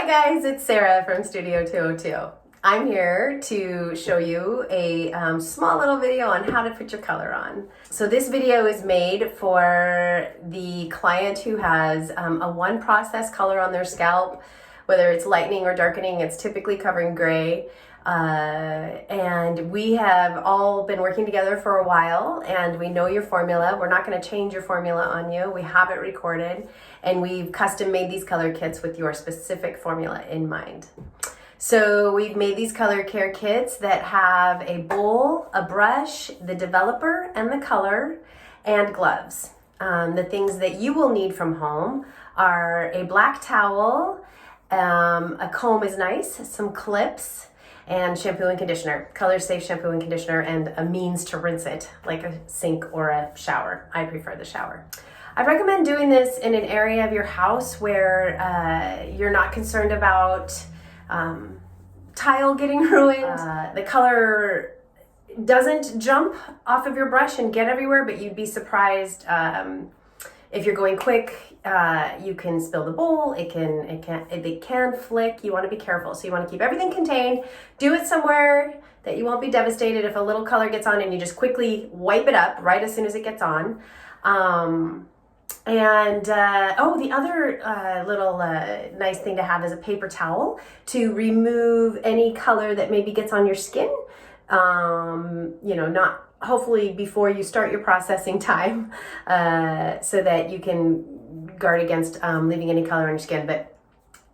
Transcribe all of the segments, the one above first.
Hi guys, it's Sarah from Studio 202. I'm here to show you a small little video on how to put your color on. So this video is made for the client who has a one process color on their scalp, whether it's lightening or darkening. It's typically covering gray. And we have all been working together for a while and we know your formula. We're not going to change your formula on you. We have it recorded and we've custom made these color kits with your specific formula in mind. So we've made these color care kits that have a bowl, a brush, the developer and the color, and gloves. The things that you will need from home are a black towel, a comb is nice, some clips, and shampoo and conditioner, color safe shampoo and conditioner, and a means to rinse it, like a sink or a shower. I prefer the shower. I recommend doing this in an area of your house where you're not concerned about tile getting ruined. The color doesn't jump off of your brush and get everywhere, but you'd be surprised if you're going quick. You can spill the bowl. It can flick. You want to be careful. So you want to keep everything contained. Do it somewhere that you won't be devastated if a little color gets on, and you just quickly wipe it up right as soon as it gets on. The other little nice thing to have is a paper towel to remove any color that maybe gets on your skin. Not hopefully before you start your processing time, so that you can guard against leaving any color on your skin. But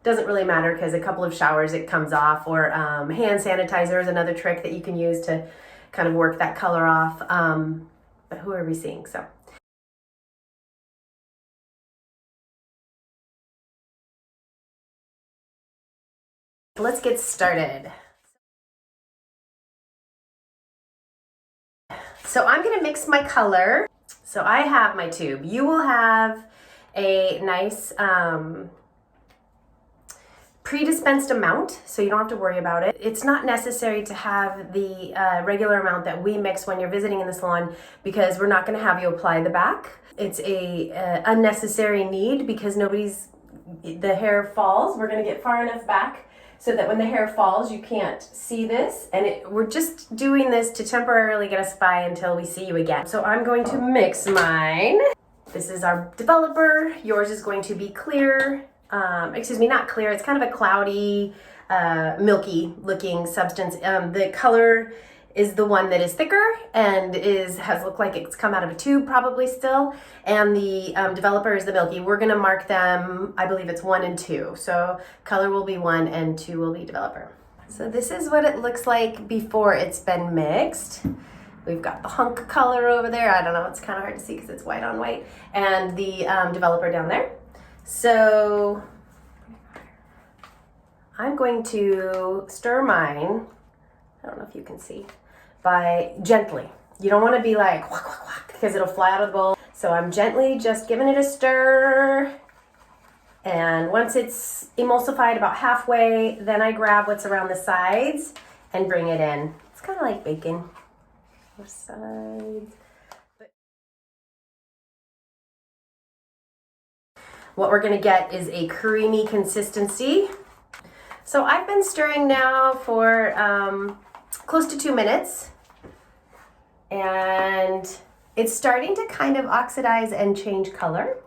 doesn't really matter because a couple of showers it comes off, or hand sanitizer is another trick that you can use to kind of work that color off. But who are we seeing? So let's get started. So I'm going to mix my color. So I have my tube. You will have a nice pre-dispensed amount, so you don't have to worry about it. It's not necessary to have the regular amount that we mix when you're visiting in the salon, because we're not going to have you apply the back. It's a unnecessary need because the hair falls. We're going to get far enough back so that when the hair falls, you can't see this. And we're just doing this to temporarily get us by until we see you again. So I'm going to mix mine. This is our developer. Yours is going to be clear. Not clear. It's kind of a cloudy, milky looking substance. The color is the one that is thicker and has looked like it's come out of a tube probably still. And the developer is the milky. We're gonna mark them, I believe it's 1 and 2. So color will be 1 and 2 will be developer. So this is what it looks like before it's been mixed. We've got the hunk color over there. I don't know, it's kind of hard to see because it's white on white. And the developer down there. So I'm going to stir mine, I don't know if you can see, by gently. You don't want to be like whack, whack, whack, because it'll fly out of the bowl. So I'm gently just giving it a stir. And once it's emulsified about halfway, then I grab what's around the sides and bring it in. It's kind of like baking. Sides. What we're gonna get is a creamy consistency. So I've been stirring now for close to 2 minutes, and it's starting to kind of oxidize and change color.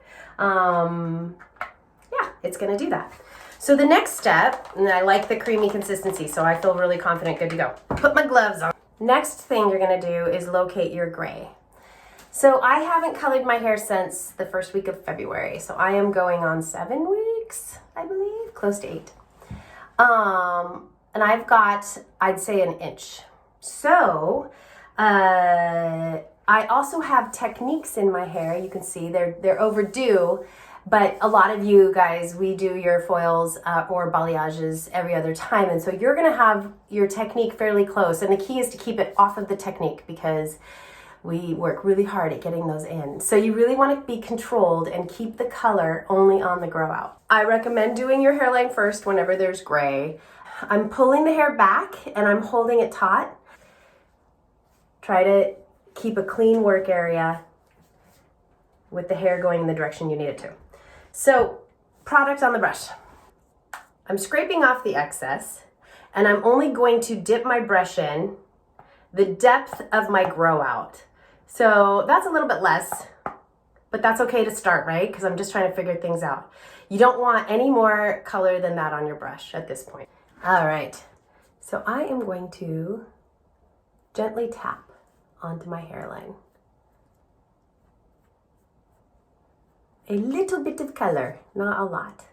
It's gonna do that. So the next step, and I like the creamy consistency, so I feel really confident, good to go. Put my gloves on. Next thing you're gonna do is locate your gray. So I haven't colored my hair since the first week of February. So I am going on 7 weeks, I believe, close to 8. And I've got, I'd say, 1 inch. So I also have techniques in my hair. You can see they're overdue, but a lot of you guys, we do your foils or balayages every other time. And so you're gonna have your technique fairly close. And the key is to keep it off of the technique because we work really hard at getting those in. So you really want to be controlled and keep the color only on the grow out. I recommend doing your hairline first whenever there's gray. I'm pulling the hair back and I'm holding it taut. Try to keep a clean work area with the hair going in the direction you need it to. So, product on the brush. I'm scraping off the excess, and I'm only going to dip my brush in the depth of my grow out. So that's a little bit less, but that's okay to start, right? Because I'm just trying to figure things out. You don't want any more color than that on your brush at this point. All right, so I am going to gently tap onto my hairline. A little bit of color, not a lot.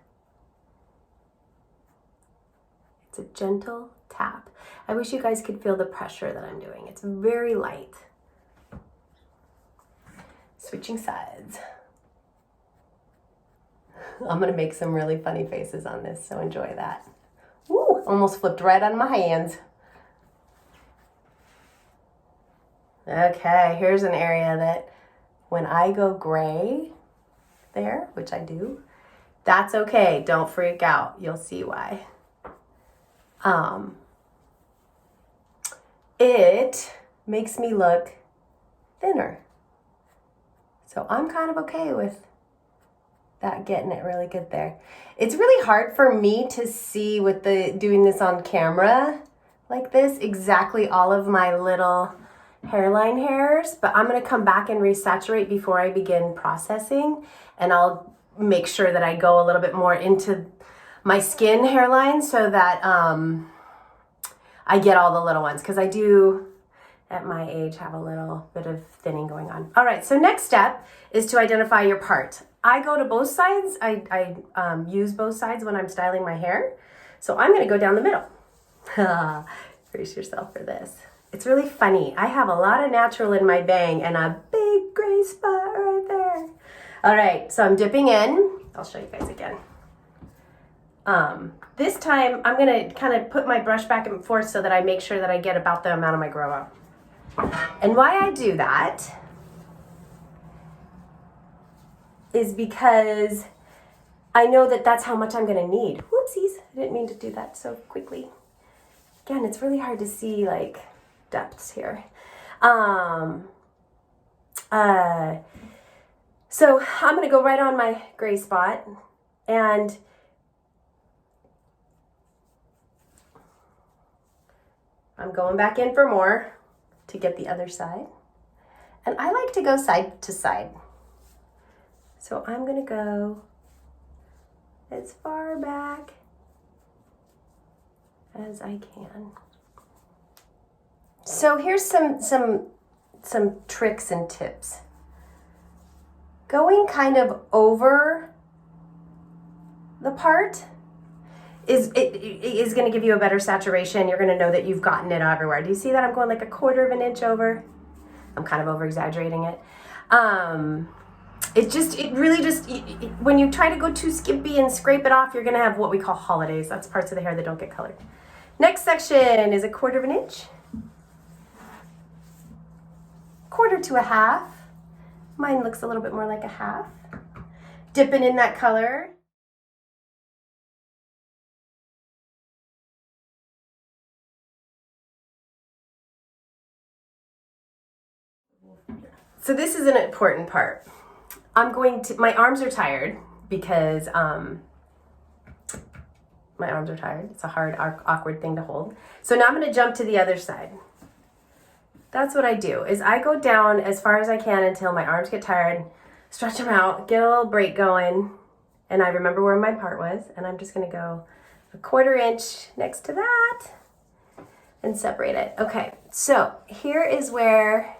It's a gentle tap. I wish you guys could feel the pressure that I'm doing. It's very light. Switching sides. I'm gonna make some really funny faces on this, so enjoy that. Woo, almost flipped right on my hands. Okay, here's an area that when I go gray there, which I do, that's okay, don't freak out. You'll see why. It makes me look thinner. So I'm kind of okay with that, getting it really good there. It's really hard for me to see with doing this on camera like this, exactly all of my little hairline hairs, but I'm gonna come back and resaturate before I begin processing, and I'll make sure that I go a little bit more into my skin hairline so that I get all the little ones, because I do, at my age, have a little bit of thinning going on. All right, so next step is to identify your part. I go to both sides. I use both sides when I'm styling my hair. So I'm gonna go down the middle. Brace yourself for this. It's really funny. I have a lot of natural in my bang and a big gray spot right there. All right, so I'm dipping in. I'll show you guys again. This time I'm gonna kind of put my brush back and forth so that I make sure that I get about the amount of my grow out. And why I do that is because I know that that's how much I'm gonna need. Whoopsies, I didn't mean to do that so quickly. Again, it's really hard to see like depths here. So I'm gonna go right on my gray spot, and I'm going back in for more to get the other side. And I like to go side to side. So I'm gonna go as far back as I can. So here's some tricks and tips. Going kind of over the part is going to give you a better saturation. You're going to know that you've gotten it everywhere. Do you see that I'm going like 1/4 of an inch over? I'm kind of over exaggerating it. When you try to go too skimpy and scrape it off, you're going to have what we call holidays. That's parts of the hair that don't get colored. Next section is 1/4 of an inch. 1/4 to 1/2. Mine looks a little bit more like 1/2. Dipping in that color. So this is an important part. My arms are tired because my arms are tired. It's a hard, awkward thing to hold. So now I'm gonna jump to the other side. That's what I do, is I go down as far as I can until my arms get tired, stretch them out, get a little break going, and I remember where my part was, and I'm just gonna go 1/4 inch next to that and separate it. Okay, so here is where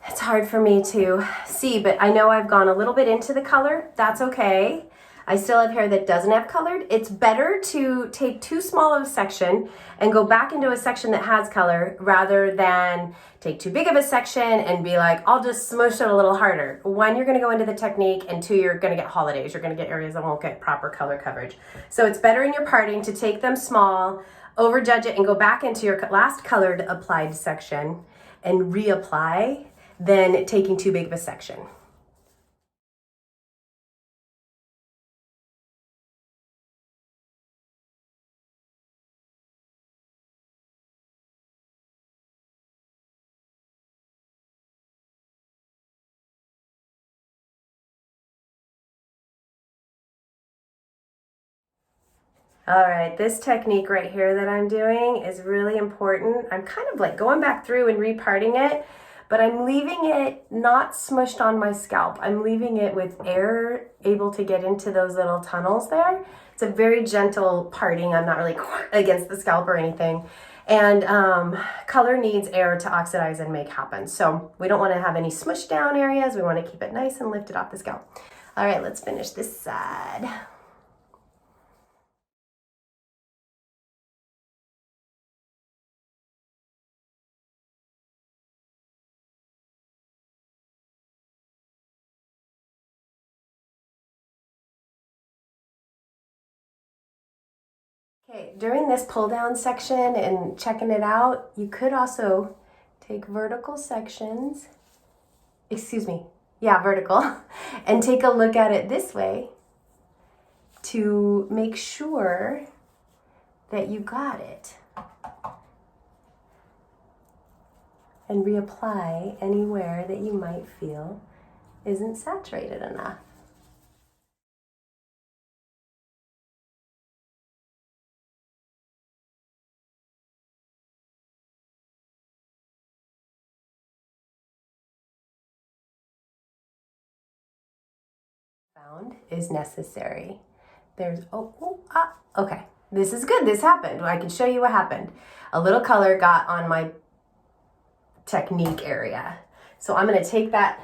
it's hard for me to see, but I know I've gone a little bit into the color. That's okay. I still have hair that doesn't have colored. It's better to take too small of a section and go back into a section that has color rather than take too big of a section and be like, I'll just smush it a little harder. One, you're gonna go into the technique, and two, you're gonna get holidays. You're gonna get areas that won't get proper color coverage. So it's better in your parting to take them small, overjudge it, and go back into your last colored applied section and reapply than taking too big of a section. All right, this technique right here that I'm doing is really important. I'm kind of like going back through and reparting it, but I'm leaving it not smushed on my scalp. I'm leaving it with air able to get into those little tunnels there. It's a very gentle parting. I'm not really against the scalp or anything. And color needs air to oxidize and make happen. So we don't want to have any smushed down areas. We want to keep it nice and lifted off the scalp. All right, let's finish this side. Okay, during this pull down section and checking it out, you could also take vertical sections, vertical, and take a look at it this way to make sure that you got it. And reapply anywhere that you might feel isn't saturated enough. Found is necessary. Okay. This is good. This happened. I can show you what happened. A little color got on my technique area. So I'm going to take that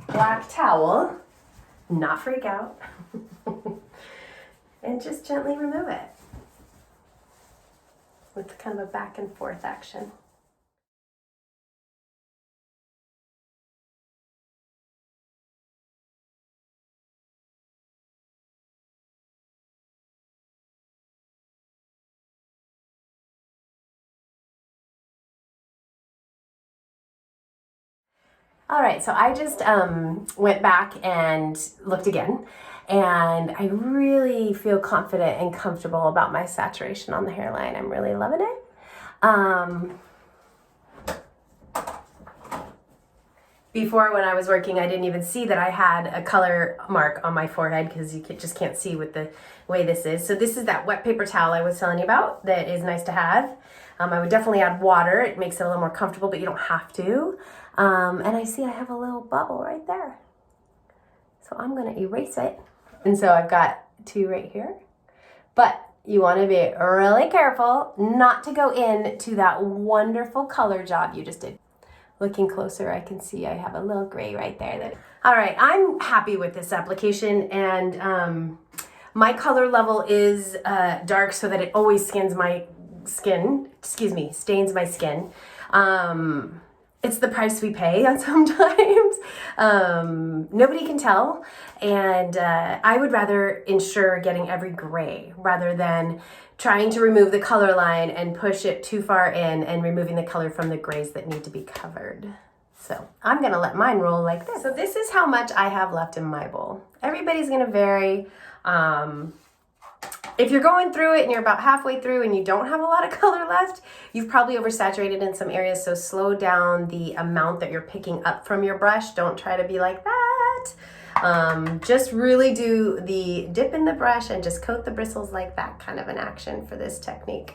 black towel, not freak out, and just gently remove it with kind of a back and forth action. All right, so I just went back and looked again, and I really feel confident and comfortable about my saturation on the hairline. I'm really loving it. Before, when I was working, I didn't even see that I had a color mark on my forehead because you just can't see with the way this is. So this is that wet paper towel I was telling you about that is nice to have. I would definitely add water. It makes it a little more comfortable, but you don't have to. And I see I have a little bubble right there. So I'm going to erase it. And so I've got two right here. But you want to be really careful not to go into that wonderful color job you just did. Looking closer, I can see I have a little gray right there. All right, I'm happy with this application, and my color level is dark so that it always stains my skin. It's the price we pay on sometimes. Nobody can tell, and I would rather ensure getting every gray rather than trying to remove the color line and push it too far in and removing the color from the grays that need to be covered. So I'm gonna let mine roll like this. So this is how much I have left in my bowl. Everybody's gonna vary. If you're going through it and you're about halfway through and you don't have a lot of color left, you've probably oversaturated in some areas, so slow down the amount that you're picking up from your brush. Don't try to be like that. Just really do the dip in the brush and just coat the bristles like that, kind of an action for this technique.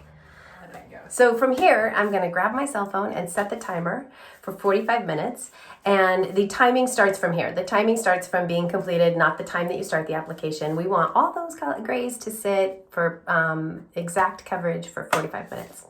So from here, I'm going to grab my cell phone and set the timer for 45 minutes. And the timing starts from here. The timing starts from being completed, not the time that you start the application. We want all those grays to sit for exact coverage for 45 minutes.